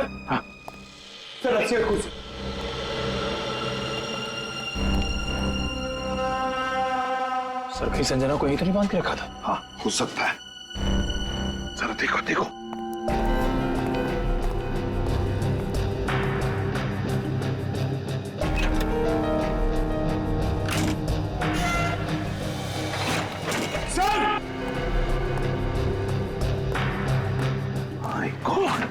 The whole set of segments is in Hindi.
हाँ सर, रस्सी और कुछ सर, कहीं संजना को यहीं तो नहीं बांध के रखा था? हाँ हो सकता है। जरा देखो देखो। Sir! My God!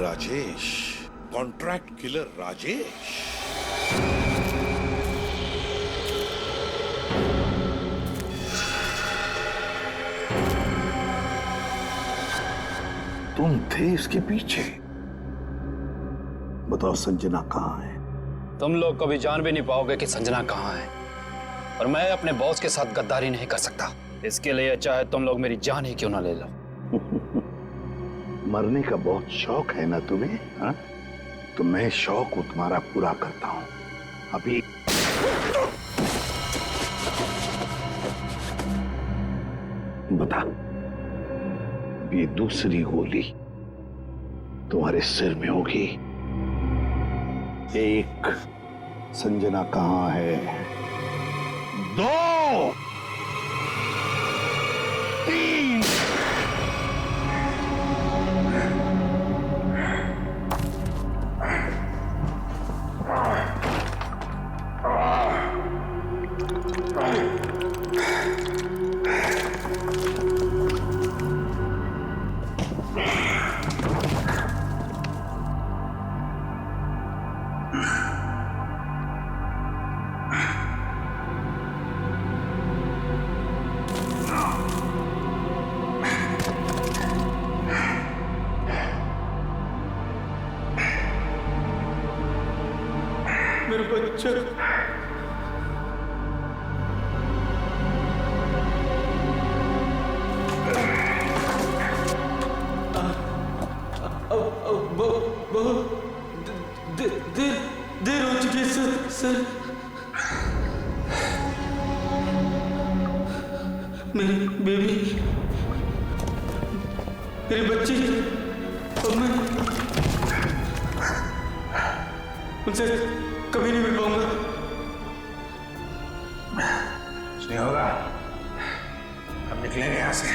Rajesh, contract killer Rajesh. तुम थे इसके पीछे? बताओ संजना कहाँ है? तुम लोग कभी जान भी नहीं पाओगे कि संजना कहाँ है, और मैं अपने बॉस के साथ गद्दारी नहीं कर सकता। इसके लिए चाहे तुम लोग मेरी जान ही क्यों ना ले लो। मरने का बहुत शौक है ना तुम्हें? हा? तो मैं शौक तुम्हारा पूरा करता हूं। अभी बता, ये दूसरी गोली तुम्हारे सिर में होगी। एक, संजना कहाँ है? दो, तीन। मेरा बच्चा, देर हो चुकी है सर। मेरी बेबी, मेरी बच्ची, अब मैं उनसे कभी नहीं मिल पाऊंगा। कुछ नहीं होगा, हम निकलेंगे यहां से।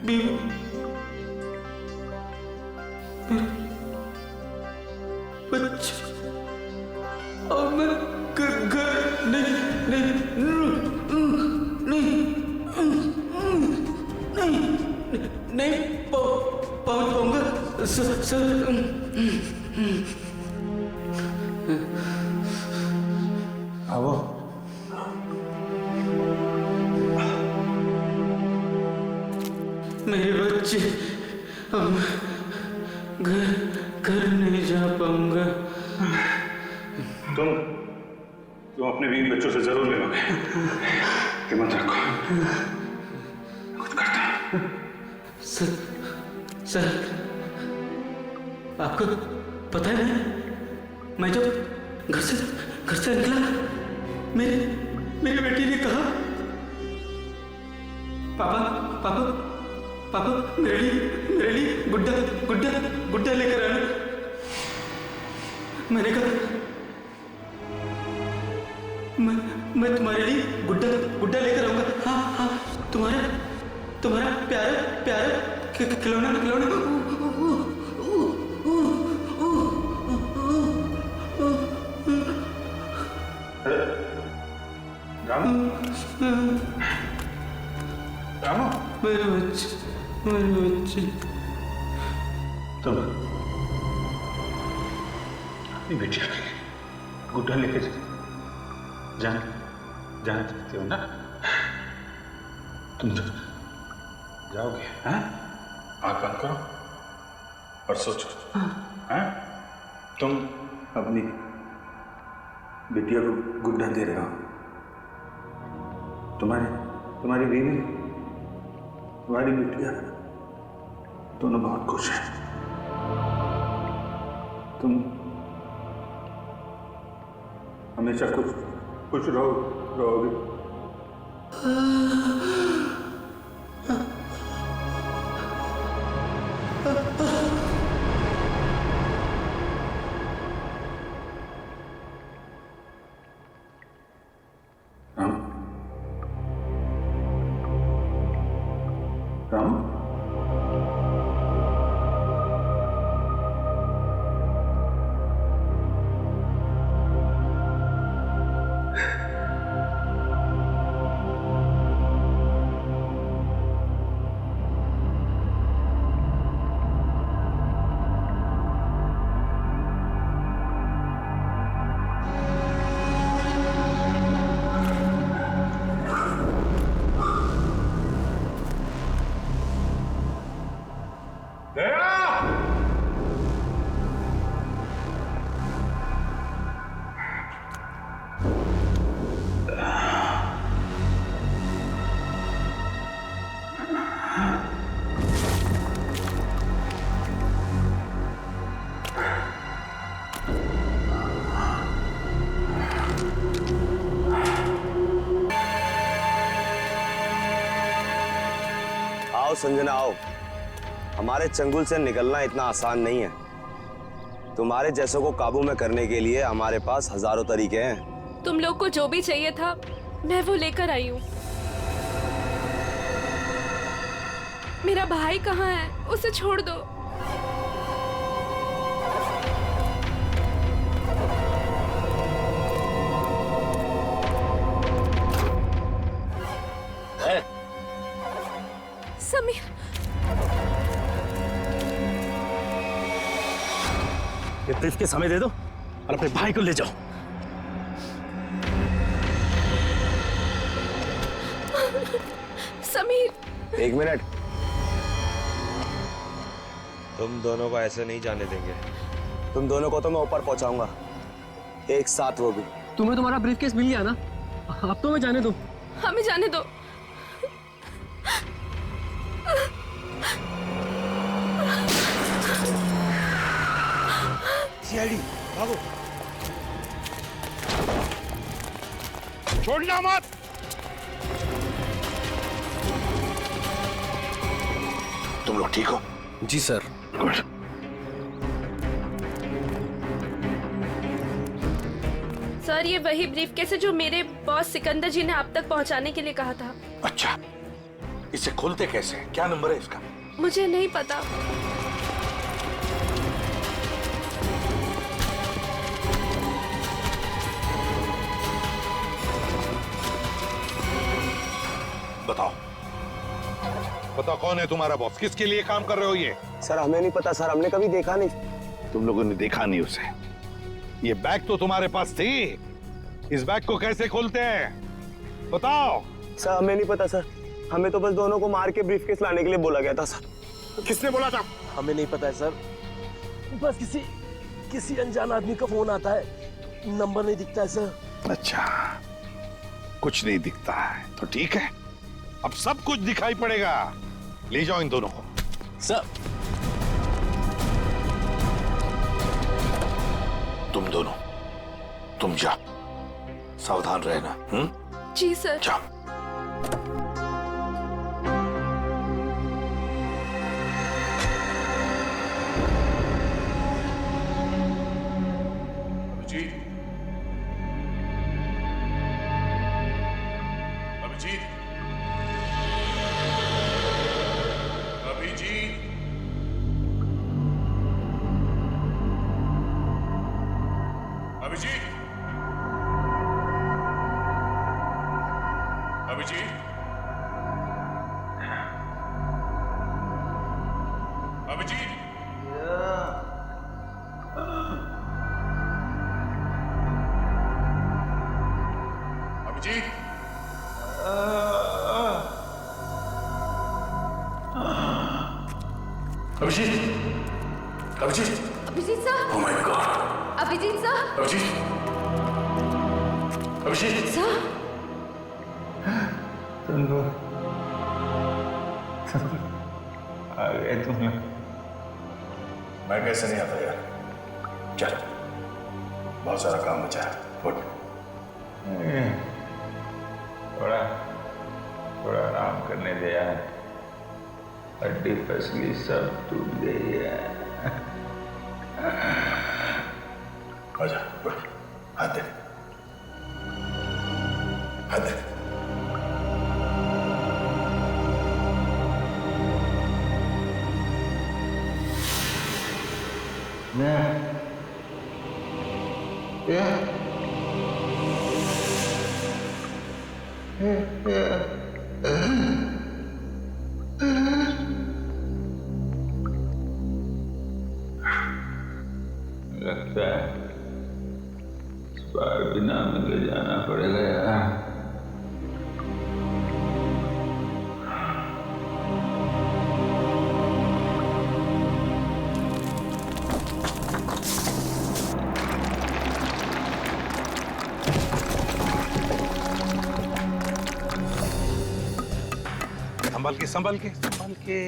मेरी बच्चा, और मैं घर नहीं पहुंच पाऊंगा सर। आओ। मेरे बच्चे, अब घर नहीं जा पाऊंगा। तुम अपने बीवी बच्चों से जरूर मिलोगे। हिम्मत रखो, कुछ करता। सर, आपको पता है ना, मैं जब घर से निकला, मेरी बेटी ने कहा पापा पापा पापा मेरे लिए गुड्डा गुड्डा गुड्डा लेकर आना। मैंने कहा मैं तुम्हारे लिए गुड्डा गुड्डा लेकर आऊंगा। हाँ हाँ, तुम्हारा प्यारा प्यारा खिलौना खिलौना। रामू, रामू, मेरे बच्चे तुम अपनी बेटिया के लिए गुड्डा लेके जाना चाहते हो ना? तुम जाओगे? हाँ, आँख बंद करो और सोचो। हाँ, तुम अपनी बिटिया को गुड्डा दे रहे हो। तुम्हारी बीवी, तुम्हारी बिटिया दोनों बहुत खुश हैं। तुम हमेशा खुश रहोगे। राम, आओ संजना आओ, हमारे चंगुल से निकलना इतना आसान नहीं है। तुम्हारे जैसों को काबू में करने के लिए हमारे पास हजारों तरीके हैं। तुम लोग को जो भी चाहिए था मैं वो लेकर आई हूँ। मेरा भाई कहाँ है? उसे छोड़ दो। समीर, ये ब्रीफ के समय दे दो और अपने भाई को ले जाओ। समीर, एक मिनट, तुम दोनों को ऐसे नहीं जाने देंगे। तुम दोनों को तो मैं ऊपर पहुंचाऊंगा, एक साथ वो भी। तुम्हें तुम्हारा ब्रीफकेस मिल गया ना, अब तो मैं जाने दो। हमें जाने दो। सीआईडी भागो, छोड़ना मत। तुम लोग ठीक हो? जी सर। गुड। सर, ये वही ब्रीफकेस है जो मेरे बॉस सिकंदर जी ने आप तक पहुंचाने के लिए कहा था। अच्छा, इसे खोलते कैसे? क्या नंबर है इसका? मुझे नहीं पता। बताओ कौन है तुम्हारा बॉस? किसके लिए काम कर रहे हो ये? सर हमें नहीं पता सर, हमने कभी देखा नहीं। तुम लोगों ने देखा नहीं उसे? ये बैग तो तुम्हारे पास थी, इस बैग को कैसे खोलते हैं बताओ। सर हमें नहीं पता सर, हमें तो बस दोनों को मार के ब्रीफकेस लाने के लिए बोला गया था सर। किसने बोला था? हमें नहीं पता है सर, बस किसी अनजान आदमी का फोन आता है, नंबर नहीं दिखता है सर। अच्छा, कुछ नहीं दिखता है तो ठीक है, अब सब कुछ दिखाई पड़ेगा। ले जाओ इन दोनों को। सर तुम दोनों, तुम जा, सावधान रहना। जी सर। जाओ। Abhijeet, Abhijeet, Abhijeet sir, oh my God, Abhijeet sir, Abhijeet, Abhijeet, sir, आ गए तुम लोग। मैं कैसे नहीं आता यार, चल बहुत सारा काम बचा है, उठ। थोड़ा थोड़ा आराम करने दे यार, हड्डी फसली सब टूट गई है। आजा, उठ, हाथ दे, हाथ दे। लगता है इस बार बिना मिले जाना पड़ेगा यार। संभल के संभल के संभल के।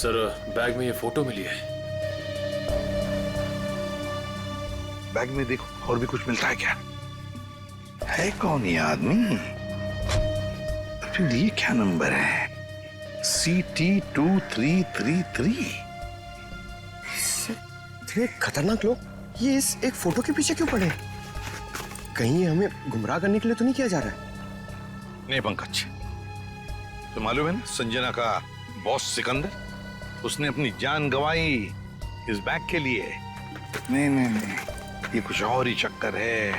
सर, बैग में ये फोटो मिली है। बैग में देखो और भी कुछ मिलता है क्या? है कौन ये आदमी? फिर ये क्या नंबर है? CT2333। इतने खतरनाक लोग ये इस एक फोटो के पीछे क्यों पड़े? कहीं हमें गुमराह करने के लिए तो नहीं किया जा रहा है? नहीं पंकज, तो मालूम है ना संजना का बॉस सिकंदर, उसने अपनी जान गंवाई इस बैग के लिए। नहीं नहीं नहीं, ये कुछ और ही चक्कर है,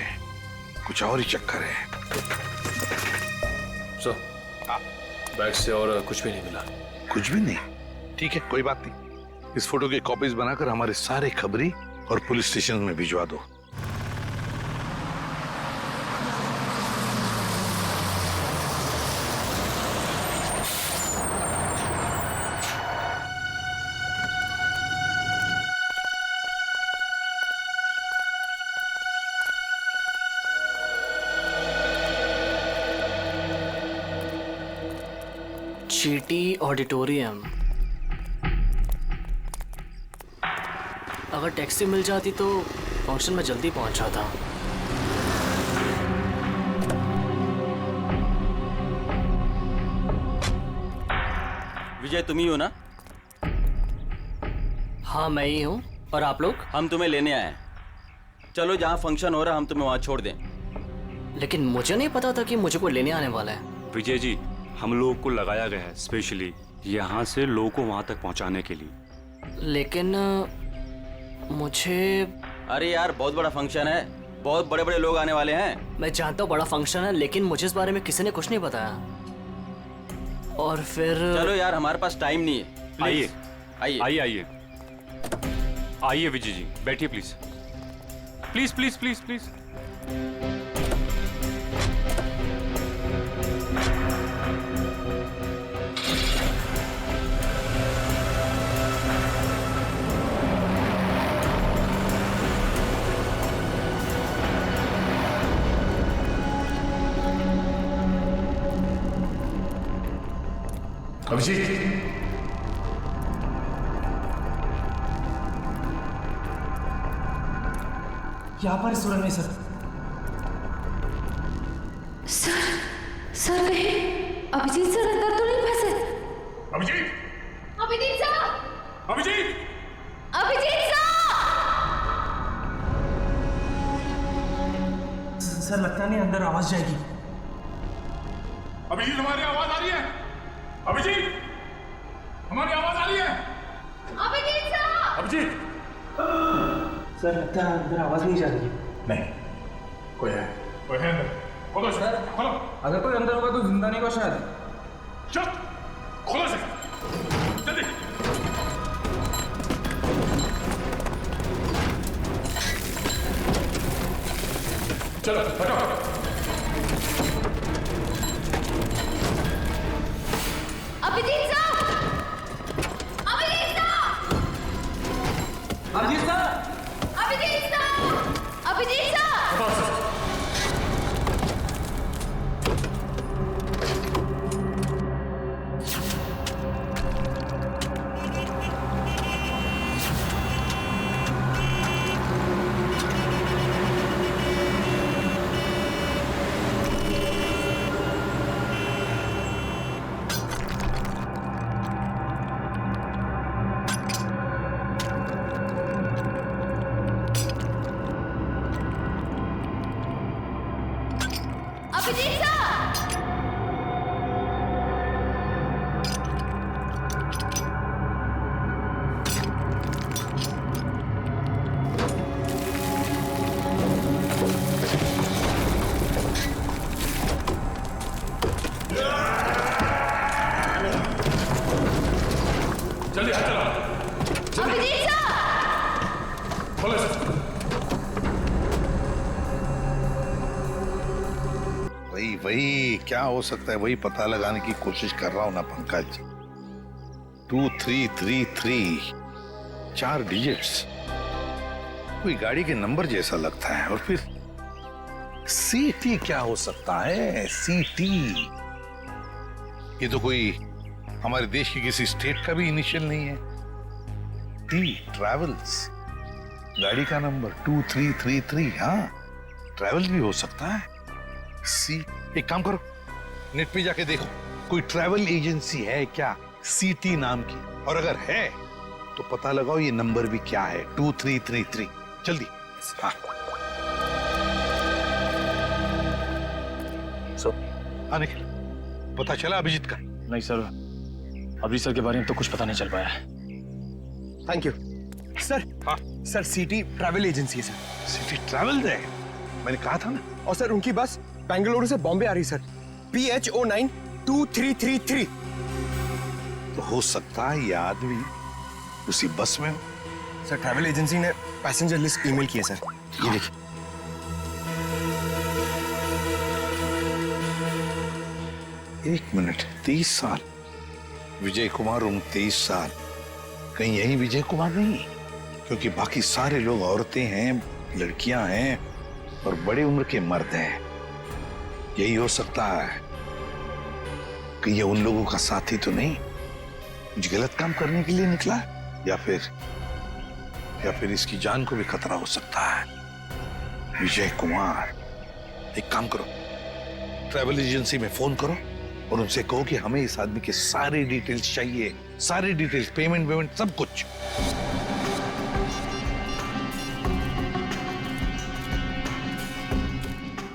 कुछ और ही चक्कर है। सर, बैग से और कुछ भी नहीं मिला। कुछ भी नहीं? ठीक है, कोई बात नहीं। इस फोटो की कॉपीज बनाकर हमारे सारे खबरी और पुलिस स्टेशन में भिजवा दो। GT auditorium. अगर टैक्सी मिल जाती तो फंक्शन में जल्दी पहुंच जाता। विजय, तुम ही हो ना? हाँ, मैं ही हूँ। और आप लोग? हम तुम्हें लेने आए हैं। चलो, जहाँ फंक्शन हो रहा है हम तुम्हें वहाँ छोड़ दें। लेकिन मुझे नहीं पता था कि मुझे कोई लेने आने वाला है। विजय जी, हम लोगों को लगाया गया है स्पेशली यहाँ से लोगों को वहाँ तक पहुँचाने के लिए। लेकिन मुझे... अरे यार, बहुत बड़ा फंक्शन है, बहुत बड़े बड़े लोग आने वाले हैं। मैं जानता हूँ बड़ा फंक्शन है, लेकिन मुझे इस बारे में किसी ने कुछ नहीं बताया। और फिर... चलो यार, हमारे पास टाइम नहीं है। आइए आइए आइए आइए आइए विजय जी, बैठिए please please please please please. Abhijeet, यहाँ पर सुरंग है सर। सर कहीं अभिजीत सर अंदर तो नहीं फंसे? अभिजीत, अभिजीत सर, अभिजीत, अभिजीत सर लगता नहीं अंदर आवाज जाएगी। अभिजीत, हमारी आवाज आ रही है? अभिजीत, हमारी आवाज आ रही है? अभिजीत सर, अभिजीत, सर लगता है अंदर आवाज नहीं जा रही है। नहीं, कोई है अंदर। खोलो सर, खोलो। अगर कोई अंदर होगा तो जिंदा नहीं होगा शायद। चल, खोलो से, जल्दी। चलो, हटो। अभिजीत साहब! अभिजीत साहब! अभिजीत सर! अभिजीत साहब! अभिजीत साहब! अभिजीत साहब! जल्दी हाथ चलाओ। अभिजीत साहब! खोलो से। वही क्या हो सकता है, वही पता लगाने की कोशिश कर रहा हूं ना पंकज। 2333, 4 डिजिट्स, कोई गाड़ी के नंबर जैसा लगता है। और फिर सीटी क्या हो सकता है? सीटी, ये तो कोई हमारे देश की किसी स्टेट का भी इनिशियल नहीं है। टी ट्रैवल्स, गाड़ी का नंबर 2333। हाँ, ट्रैवल्स भी हो सकता है। सी, एक काम करो, नेट पे जाके देखो कोई ट्रैवल एजेंसी है क्या सीटी नाम की, और अगर है तो पता लगाओ ये नंबर भी क्या है, 2333। जल्दी। हाँ, आने के पता चला अभिजीत का? नहीं सर, अभिजीत सर के बारे में तो कुछ पता नहीं चल पाया है। Thank you sir. हाँ सर, सिटी ट्रैवल एजेंसी है सर। सिटी ट्रैवल है, मैंने कहा था ना। और सर उनकी बस बेंगलुरु से बॉम्बे आ रही सर, PHO9 2333। तो हो सकता है ये आदमी उसी बस में हो। सर ट्रैवल एजेंसी ने पैसेंजर लिस्ट ईमेल की है सर, ये देखिए। एक मिनट, 30 साल, विजय कुमार उम्र 23 साल। कहीं यही विजय कुमार नहीं? क्योंकि बाकी सारे लोग औरतें हैं, लड़कियां हैं और बड़े उम्र के मर्द हैं। यही हो सकता है कि ये उन लोगों का साथी तो नहीं, कुछ गलत काम करने के लिए निकला है, या फिर इसकी जान को भी खतरा हो सकता है। विजय कुमार, एक काम करो, ट्रैवल एजेंसी में फोन करो और उनसे कहो कि हमें इस आदमी के सारे डिटेल्स चाहिए, सारे डिटेल्स, पेमेंट सब कुछ।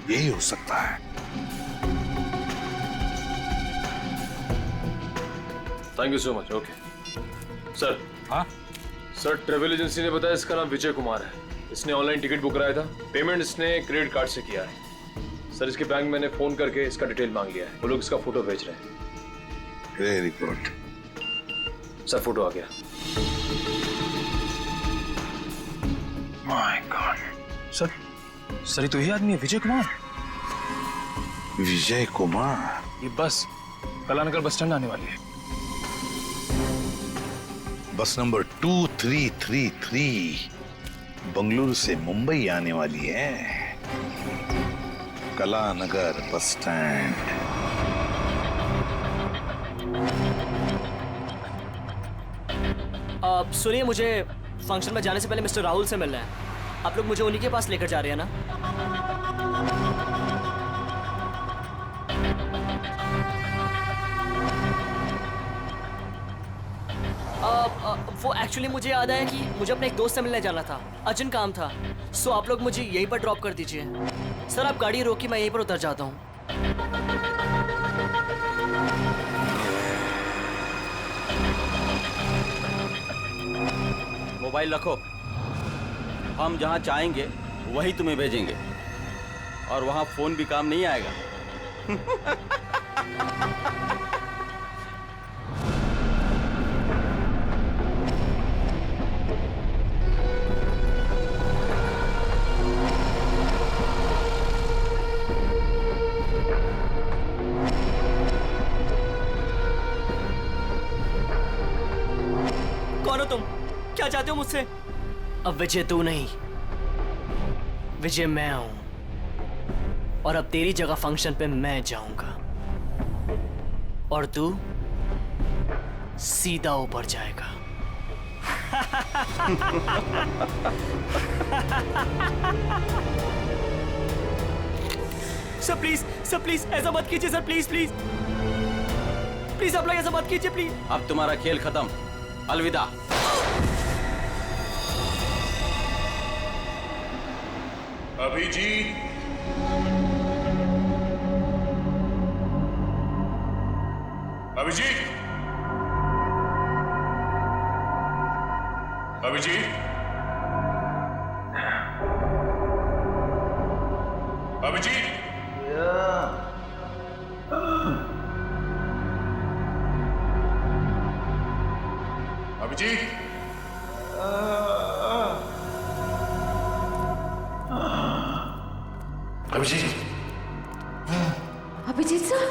यही हो सकता है। Thank you so much. Okay sir. हाँ सर, ट्रेवल एजेंसी ने बताया इसका नाम विजय कुमार है। इसने ऑनलाइन टिकट बुक कराया था, पेमेंट इसने क्रेडिट कार्ड से किया है। सर, इसके बैंक मैंने फोन करके इसका डिटेल मांग लिया है, वो लोग इसका फोटो भेज रहे हैं। Very good. सर, फोटो आ गया। माय गॉड सर ये तो यही आदमी है, विजय कुमार। विजय कुमार, ये बस कलानगर बस स्टैंड आने वाली है। बस नंबर 2333 बंगलुरु से मुंबई आने वाली है। Kalanagar bus stand. सुनिए, मुझे फंक्शन में जाने से पहले मिस्टर राहुल से मिलना है। आप लोग मुझे उन्हीं के पास लेकर जा रहे हैं ना? वो एक्चुअली मुझे याद आया कि मुझे अपने एक दोस्त से मिलने जाना था, अर्जेंट काम था। सो आप लोग मुझे यहीं पर ड्रॉप कर दीजिए। सर, आप गाड़ी रोकी, मैं यहीं पर उतर जाता हूँ। मोबाइल रखो। हम जहाँ चाहेंगे वही तुम्हें भेजेंगे, और वहाँ फोन भी काम नहीं आएगा। कौन हो तुम? क्या चाहते हो मुझसे? अब विजय तू नहीं, विजय मैं हूं, और अब तेरी जगह फंक्शन पे मैं जाऊंगा और तू सीधा ऊपर जाएगा। सर प्लीज ऐसा मत कीजिए सर, प्लीज प्लीज प्लीज आप लोग ऐसा मत कीजिए प्लीज। अब तुम्हारा खेल खत्म, अलविदा। Abhijeet, Abhijeet, Abhijeet, Abhijeet, Abhijeet, Abhijeet, Abhijeet sir.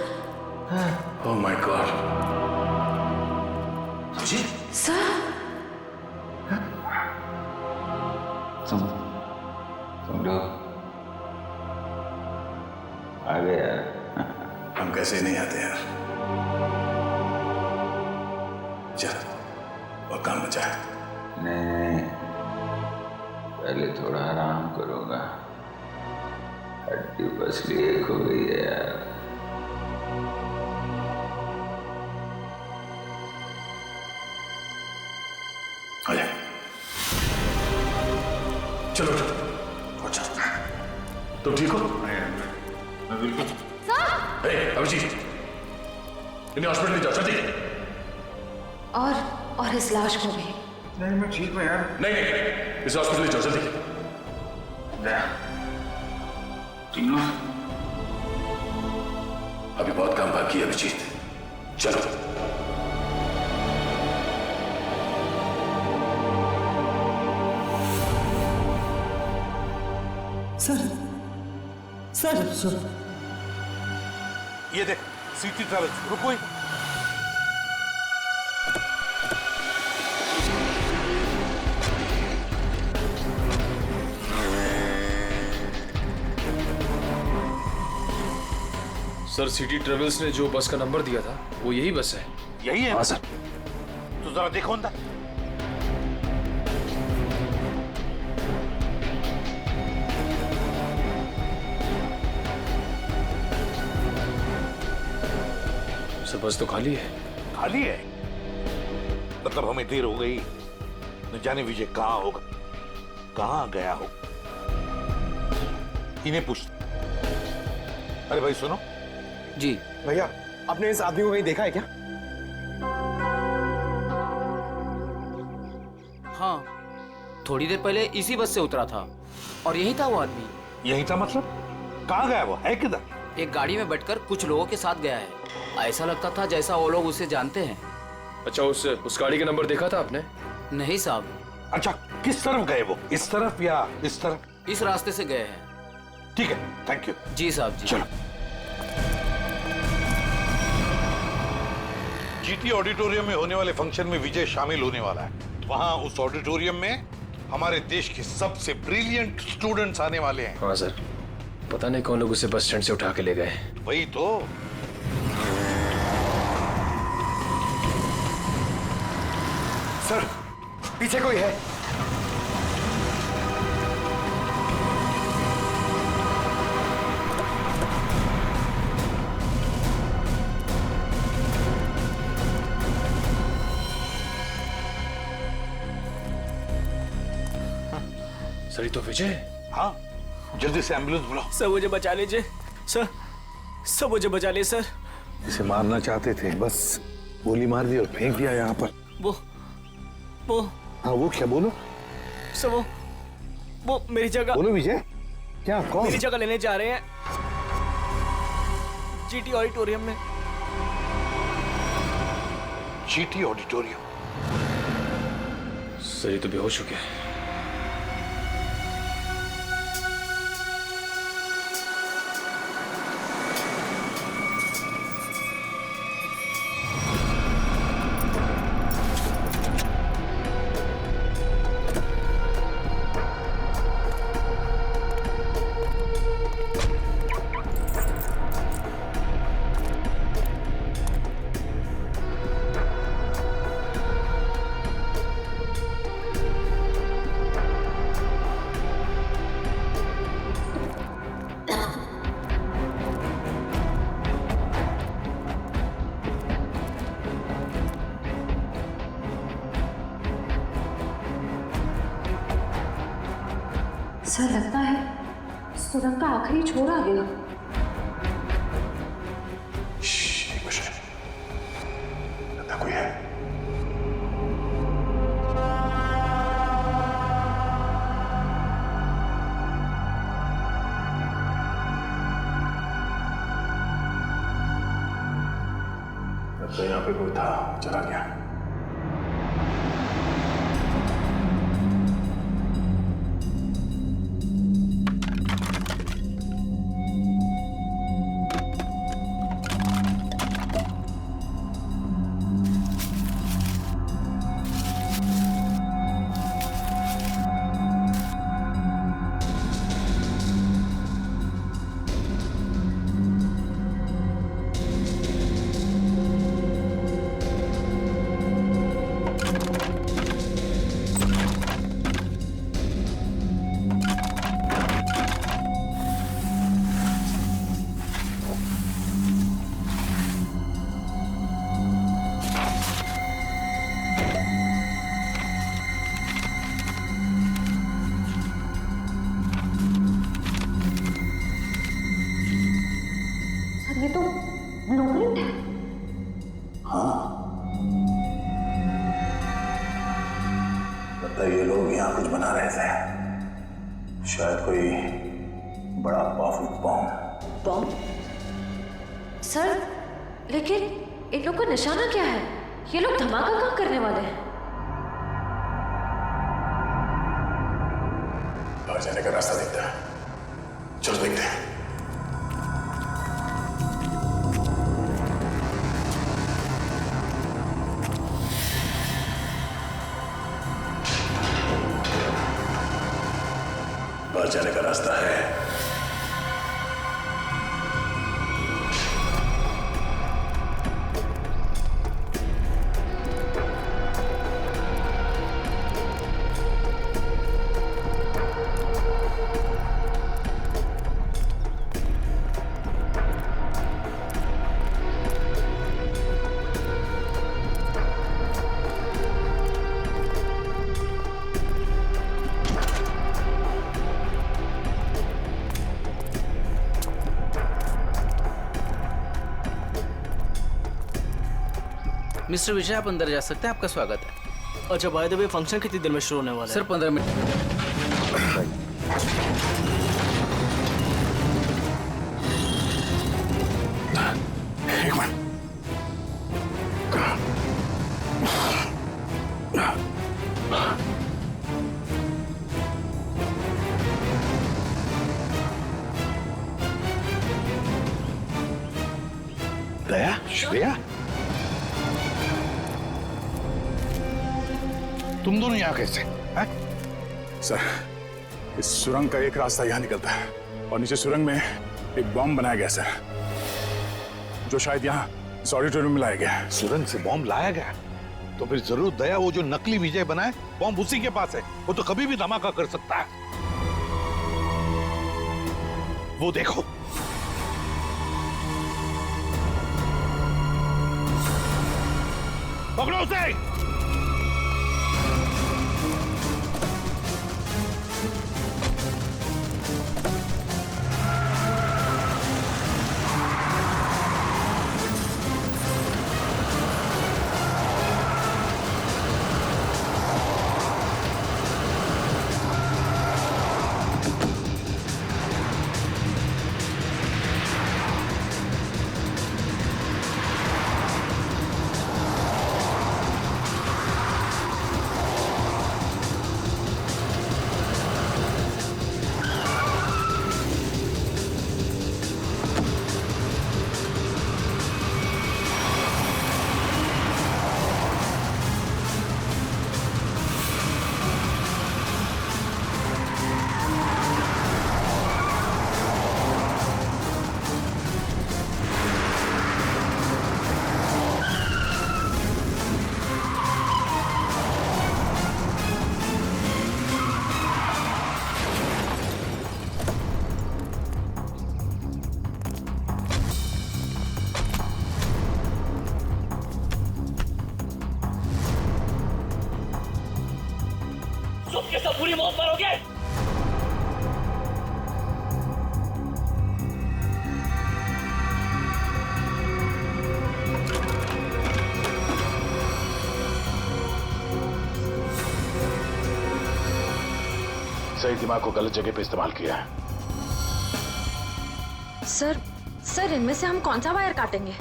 Oh my God, Abhijeet sir. तुम लोग आ गए यार। हम कैसे नहीं आते यार। चल और काम बचा है। नहीं, पहले थोड़ा आराम करूंगा, हड्डी पसली एक हो गई है यार। आजा, चलो और चल। तुम ठीक हो? मैं बिल्कुल। अभिजीत, इन्हें हॉस्पिटल ले जाओ जल्दी। और इस लाश को भी। नहीं मैं ठीक हूँ यार। नहीं, इस हॉस्पिटल ले जाओ जल्दी। तीनों अभी बहुत काम बाकी है अभिजीत, चलो। सर ये देख, सिटी ट्रैवल्स, रुको। सर सिटी ट्रेवल्स ने जो बस का नंबर दिया था वो यही बस है। यही है? हाँ सर। तो जरा देखो अंदर। सर बस तो खाली है। खाली है? मतलब हमें देर हो गई, न जाने विजय कहाँ होगा, कहाँ गया हो। इन्हें पूछ। अरे भाई सुनो। जी भैया, आपने इस आदमी को कहीं देखा है क्या? हाँ, थोड़ी देर पहले इसी बस से उतरा था और यही था वो आदमी। यही था मतलब? कहाँ गया वो, है किधर? एक गाड़ी में बैठकर कुछ लोगों के साथ गया है। ऐसा लगता था जैसा वो लोग उसे जानते हैं। अच्छा, उस गाड़ी का नंबर देखा था आपने? नहीं साहब। अच्छा, किस तरफ गए वो, इस तरफ या इस तरफ? इस रास्ते से गए हैं। ठीक है, थैंक यू। जी साहब जी। चलो। जीटी ऑडिटोरियम में होने वाले फंक्शन में विजय शामिल होने वाला है। वहां उस ऑडिटोरियम में हमारे देश के सबसे ब्रिलियंट स्टूडेंट्स आने वाले हैं। हाँ सर, पता नहीं कौन लोग उसे बस स्टैंड से उठा के ले गए। वही तो। सर पीछे कोई है? सर ये तो विजय। हाँ, जल्दी से एम्बुलेंस बुलाओ। सर मुझे बचा लीजिए सर, सब मुझे बचा लीजिए सर। इसे मारना चाहते थे, बस गोली मार दी और फेंक दिया यहाँ पर। वो हाँ, वो क्या बोलो? सर वो मेरी जगह। बोलो विजय, क्या कौन? मेरी जगह लेने जा रहे हैं जीटी ऑडिटोरियम में। GT auditorium? सर ये तो बेहोश हो गया। सर लगता है सुरंग का आखिरी छोर आ गया। लगता कोई है। लगता यहाँ पे कोई था, चला गया। ये तो ब्लूप्रिंट है। हाँ, लगता है ये लोग यहाँ कुछ बना रहे थे। शायद कोई बड़ा पावरफुल बॉम्ब। बॉम्ब? सर लेकिन इन लोग का निशाना क्या है? ये लोग धमाका कहाँ करने वाले हैं? बाहर जाने का रास्ता दिखता है, चलो देखते हैं। बाहर जाने का रास्ता है। मिस्टर विजय, आप अंदर जा सकते हैं, आपका स्वागत है। अच्छा, बाय द वे फंक्शन कितनी देर में शुरू होने वाला है? Sir 15 minute. एक मिनट। दया, श्रेया, तुम दोनों यहाँ कैसे? सर, इस सुरंग का एक रास्ता यहाँ निकलता है और नीचे सुरंग में एक बॉम्ब बनाया गया सर, जो शायद यहाँ इस ऑडिटोरियम में लाया गया है। सुरंग से बॉम्ब लाया गया? तो फिर जरूर दया वो जो नकली विजय बनाए बॉम्ब उसी के पास है। वो तो कभी भी धमाका कर सकता है। वो देखो, पकड़ो उसे। सबके सब बुरी मौत मरोगे। सही दिमाग को गलत जगह पे इस्तेमाल किया है। सर इनमें से हम कौन सा वायर काटेंगे?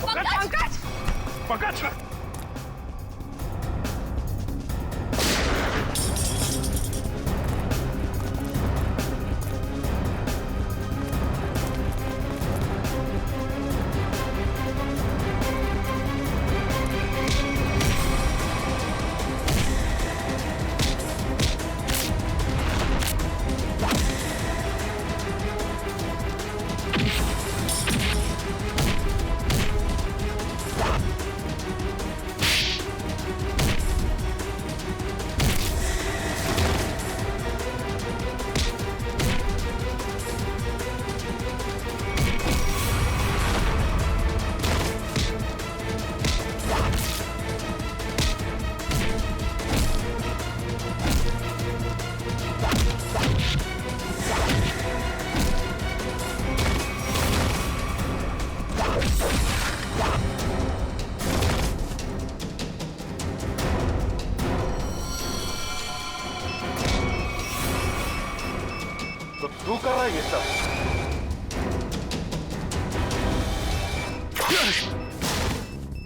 पंकज! पंकज! तू कर रहा है ये सब?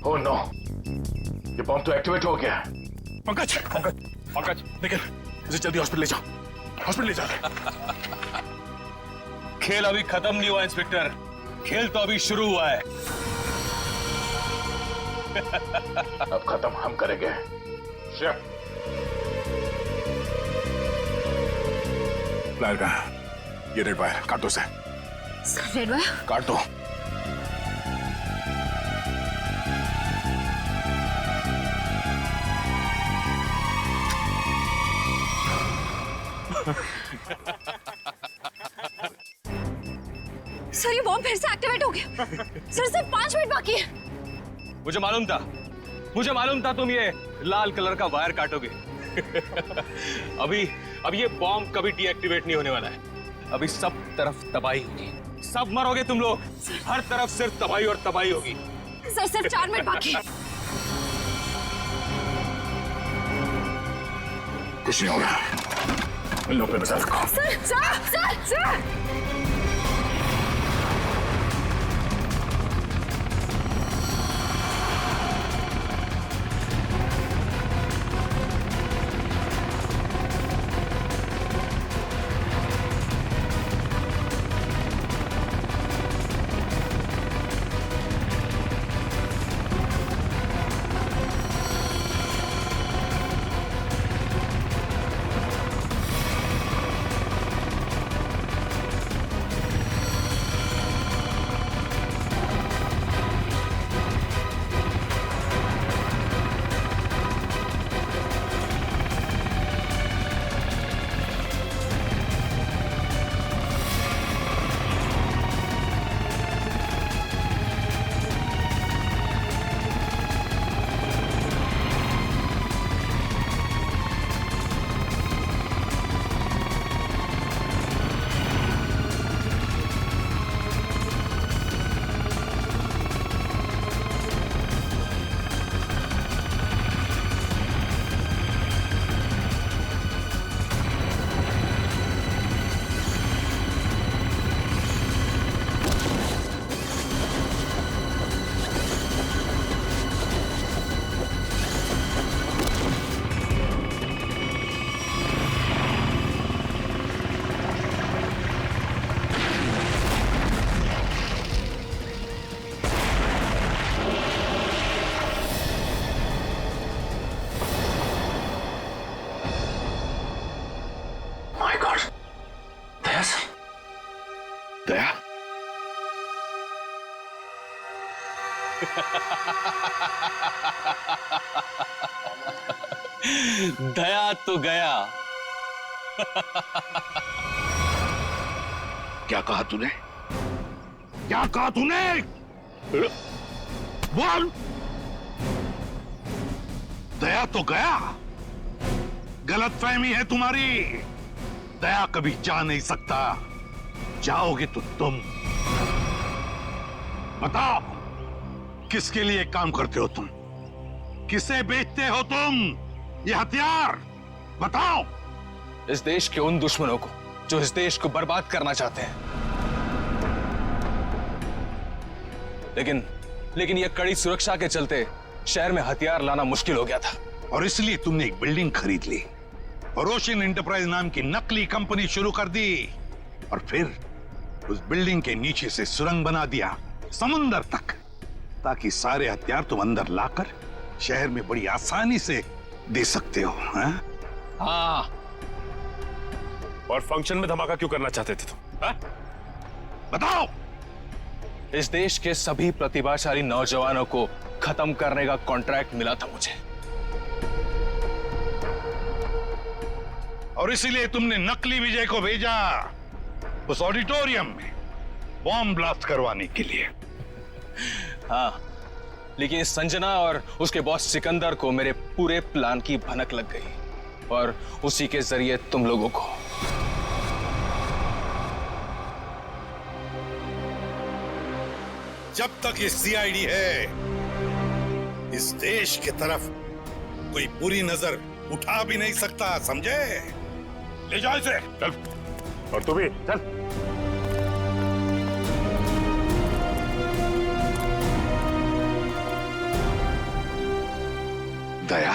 ओह नो, ये बॉम्ब तो एक्टिवेट हो गया। पंकज! पंकज! पंकज! निकल, इसे जल्दी हॉस्पिटल ले जाओ। हॉस्पिटल ले जाओ। खेल अभी खत्म नहीं हुआ इंस्पेक्टर, खेल तो अभी शुरू हुआ है। अब खत्म हम करेंगे। शिव! फ्लायर का ये रेड वायर काट दो से। Red wire? काट दो। सर ये बॉम्ब फिर से एक्टिवेट हो गया। सर सिर्फ 5 मिनट बाकी है। मुझे मालूम था तुम ये लाल कलर का वायर काटोगे। अब ये बॉम्ब कभी डीएक्टिवेट नहीं होने वाला है। अभी सब तरफ तबाही होगी, सब मरोगे तुम लोग। हर तरफ सिर्फ तबाही और तबाही होगी। सर सिर्फ 4 मिनट बाकी है। कुछ नहीं होगा, इन लोगों पे बचा रखो। सर दया? दया तो गया। क्या कहा तूने? क्या कहा तूने? बोल। दया तो गया। गलतफहमी है तुम्हारी। दया कभी जा नहीं सकता, जाओगे तो तुम। बताओ, किसके लिए काम करते हो तुम? किसे बेचते हो तुम ये हथियार? बताओ। इस देश के उन दुश्मनों को जो इस देश को बर्बाद करना चाहते हैं। लेकिन यह कड़ी सुरक्षा के चलते शहर में हथियार लाना मुश्किल हो गया था। और इसलिए तुमने एक बिल्डिंग खरीद ली और ओशियन एंटरप्राइज नाम की नकली कंपनी शुरू कर दी, और फिर उस बिल्डिंग के नीचे से सुरंग बना दिया समुंदर तक, ताकि सारे हथियार तुम अंदर लाकर शहर में बड़ी आसानी से दे सकते हो। हाँ। और फंक्शन में धमाका क्यों करना चाहते थे तुम? बताओ। इस देश के सभी प्रतिभाशाली नौजवानों को खत्म करने का कॉन्ट्रैक्ट मिला था मुझे, और इसीलिए तुमने नकली विजय को भेजा उस ऑडिटोरियम में बॉम्ब ब्लास्ट करवाने के लिए। हाँ, लेकिन इस संजना और उसके बॉस सिकंदर को मेरे पूरे प्लान की भनक लग गई, और उसी के जरिए तुम लोगों को। जब तक ये सीआईडी है, इस देश की तरफ कोई बुरी नजर उठा भी नहीं सकता, समझे? ले जाओ इसे। चल। और तू भी चल। दया,